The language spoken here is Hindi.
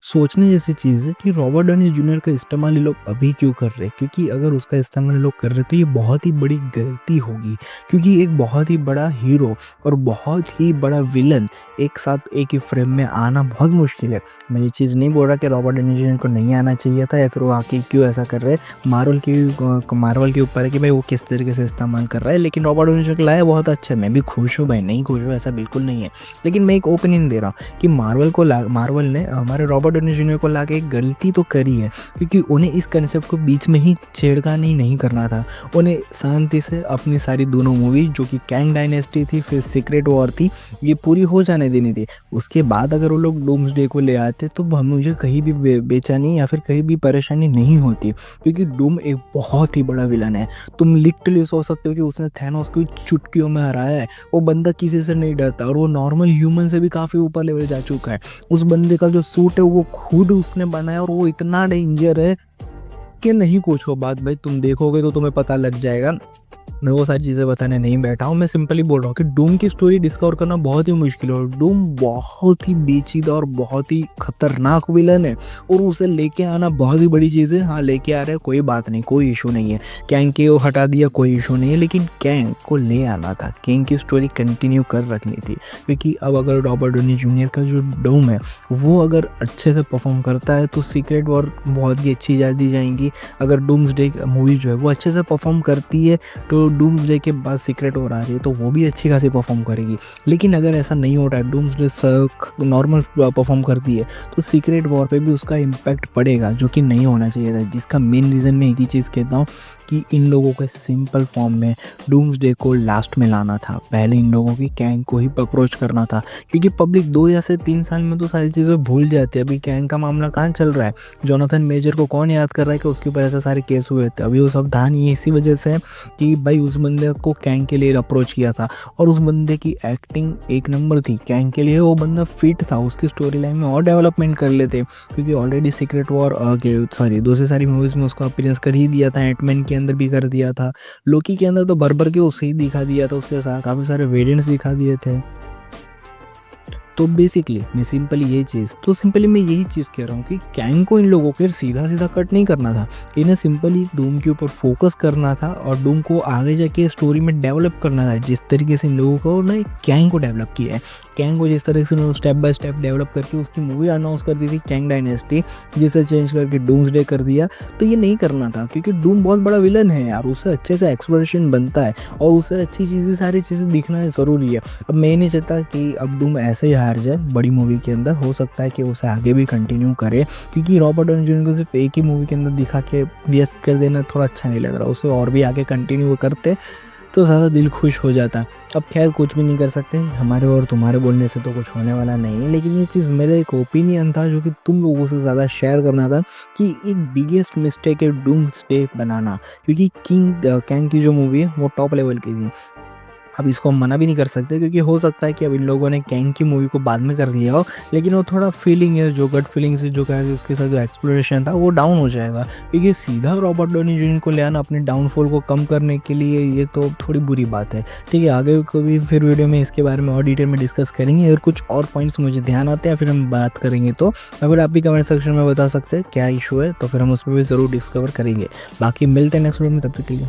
सोचने जैसी चीज़ है कि रॉबर्ट डॉनी जूनियर का इस्तेमाल ये लोग अभी क्यों कर रहे हैं, क्योंकि अगर उसका इस्तेमाल ये लोग कर रहे हैं तो ये बहुत ही बड़ी गलती होगी। क्योंकि एक बहुत ही बड़ा हीरो और बहुत ही बड़ा विलन एक साथ एक ही फ्रेम में आना बहुत मुश्किल है। मैं ये चीज़ नहीं बोल रहा कि रॉबर्ट डॉनी जूनियर को नहीं आना चाहिए था या फिर वो आके क्यों ऐसा कर रहे हैं। मार्वल के ऊपर है कि भाई वो किस तरीके से इस्तेमाल कर रहा है, लेकिन रॉबर्ट डॉनी जूनियर लाया बहुत अच्छा है। मैं भी खुश हूँ भाई, नहीं खुश हूँ ऐसा बिल्कुल नहीं है, लेकिन मैं एक ओपिनियन दे रहा हूँ कि मार्वल ने हमारे रॉबर्ट डॉनी जूनियर को लाके एक गलती तो करी है, क्योंकि उन्हें इस कंसेप्ट को बीच में ही छेड़खानी नहीं करना था। उन्हें शांति से अपनी सारी दोनों मूवी जो कि कैंग डायनेस्टी थी फिर सीक्रेट वॉर थी, ये पूरी हो जाने देनी थी। उसके बाद अगर वो लोग डूम्सडे को ले आते तो मुझे कहीं भी बेचैनी या फिर कहीं भी परेशानी नहीं होती, क्योंकि डूम एक बहुत ही बड़ा विलन है। तुम लिटरली सोच सकते हो कि उसने थैनोस को चुटकियों में हराया है। वो बंदा किसी से नहीं डरता और वो नॉर्मल ह्यूमन से भी काफ़ी ऊपर लेवल जा चुका है। उस बंदे का जो सूट है वो खुद उसने बनाया और वो इतना डेंजर है कि नहीं पूछो बात भाई, तुम देखोगे तो तुम्हें पता लग जाएगा। मैं वो सारी चीज़ें बताने नहीं बैठा हूँ, मैं सिंपली बोल रहा हूँ कि डूम की स्टोरी डिस्कवर करना बहुत ही मुश्किल है और डूम बहुत ही पेचीदा और बहुत ही खतरनाक विलन है और उसे लेके आना बहुत ही बड़ी चीज़ है। हाँ, लेके आ रहे हैं, कोई बात नहीं, कोई इशू नहीं है। कैंग को हटा दिया, कोई इशू नहीं है, लेकिन कैंग को ले आना था, कैंग की स्टोरी कंटिन्यू कर रखनी थी। क्योंकि अब अगर रॉबर्ट डॉनी जूनियर का जो डूम है वो अगर अच्छे से परफॉर्म करता है तो सीक्रेट वॉर बहुत ही अच्छी दी जाएंगी। अगर डूम्सडे मूवी जो है वो अच्छे से परफॉर्म करती है तो डूम्सडे के बाद सीक्रेट वॉर आ रही है तो वो भी अच्छी खासी परफॉर्म करेगी। लेकिन अगर ऐसा नहीं हो रहा है, डूम्सडे नॉर्मल परफॉर्म करती है तो सीक्रेट वॉर पे भी उसका इम्पैक्ट पड़ेगा, जो कि नहीं होना चाहिए था। जिसका मेन रीज़न मैं एक ही चीज़ कहता हूँ कि इन लोगों को सिंपल फॉर्म में डूम्सडे को लास्ट में लाना था। पहले इन लोगों की कैंग को ही अप्रोच करना था, क्योंकि पब्लिक 2 या से 3 साल में तो सारी चीज़ें भूल जाती है। अभी कैंग का मामला कहाँ चल रहा है, जोनाथन मेजर को कौन याद कर रहा है कि उसके ऊपर ऐसे सारे केस हुए थे। अभी वो सब धान ये इसी वजह से है कि भाई उस बंदे को कैंग के लिए अप्रोच किया था और उस बंदे की एक्टिंग एक नंबर थी। कैंग के लिए वो बंदा फिट था, उसकी स्टोरी लाइन में और डेवलपमेंट कर लेते, क्योंकि ऑलरेडी सीक्रेट वॉर दूसरी सारी मूवीज़ में उसको अपीयरेंस कर ही दिया था। एंटमैन के अंदर भी कर दिया था, लोकी के अंदर तो भर के उसे ही दिखा दिया था, उसके साथ काफ़ी सारे वेरिएंट्स दिखा दिए थे। तो बेसिकली मैं सिंपली यही चीज़ कह रहा हूँ कि कैंग को इन लोगों को सीधा कट नहीं करना था। इन्हें सिंपली डूम के ऊपर फोकस करना था और डूम को आगे जाके स्टोरी में डेवलप करना था, जिस तरीके से इन लोगों को ना कैंग को डेवलप किया है। कैंग को जिस तरह से उन्होंने स्टेप बाय स्टेप डेवलप करके उसकी मूवी अनाउंस कर दी थी कैंग डायनेस्टी, जिसे चेंज करके डूम्सडे कर दिया, तो ये नहीं करना था। क्योंकि डूम बहुत बड़ा विलन है यार, उससे अच्छे से एक्सप्लोरेशन बनता है और उससे अच्छी चीज़ें सारी चीज़ें दिखना ज़रूरी है। अब मैं नहीं चाहता कि अब डूम ऐसे ही हार जाए बड़ी मूवी के अंदर। हो सकता है कि उसे आगे भी कंटिन्यू करे, क्योंकि रॉबर्ट डॉनी जूनियर को सिर्फ एक ही मूवी के अंदर दिखा के वेस्ट कर देना थोड़ा अच्छा नहीं लग रहा। उसे और भी आगे कंटिन्यू करते तो ज़्यादा दिल खुश हो जाता। अब खैर कुछ भी नहीं कर सकते, हमारे और तुम्हारे बोलने से तो कुछ होने वाला नहीं है, लेकिन ये चीज़ मेरा एक ओपिनियन था जो कि तुम लोगों से ज़्यादा शेयर करना था कि एक बिगेस्ट मिस्टेक है डूम्सडे बनाना। क्योंकि कैंग की जो मूवी है वो टॉप लेवल की थी। अब इसको हम मना भी नहीं कर सकते, क्योंकि हो सकता है कि अब इन लोगों ने कैंग की मूवी को बाद में कर दिया हो, लेकिन वो थोड़ा फीलिंग है, जो गट फीलिंग से जो कह उसके साथ जो एक्सप्लोरेशन था वो डाउन हो जाएगा। क्योंकि सीधा रॉबर्ट डॉनी जूनियर को ले आना अपने डाउनफॉल को कम करने के लिए, ये तो थोड़ी बुरी बात है। ठीक है, आगे को भी फिर वीडियो में इसके बारे में और डिटेल में डिस्कस करेंगे। अगर कुछ और पॉइंट्स मुझे ध्यान आते हैं फिर हम बात करेंगे, तो अगर आप भी कमेंट सेक्शन में बता सकते हैं क्या इशू है, तो फिर हम उस पर भी ज़रूर डिस्कवर करेंगे। बाकी मिलते हैं नेक्स्ट वीडियो में, तब तक के लिए।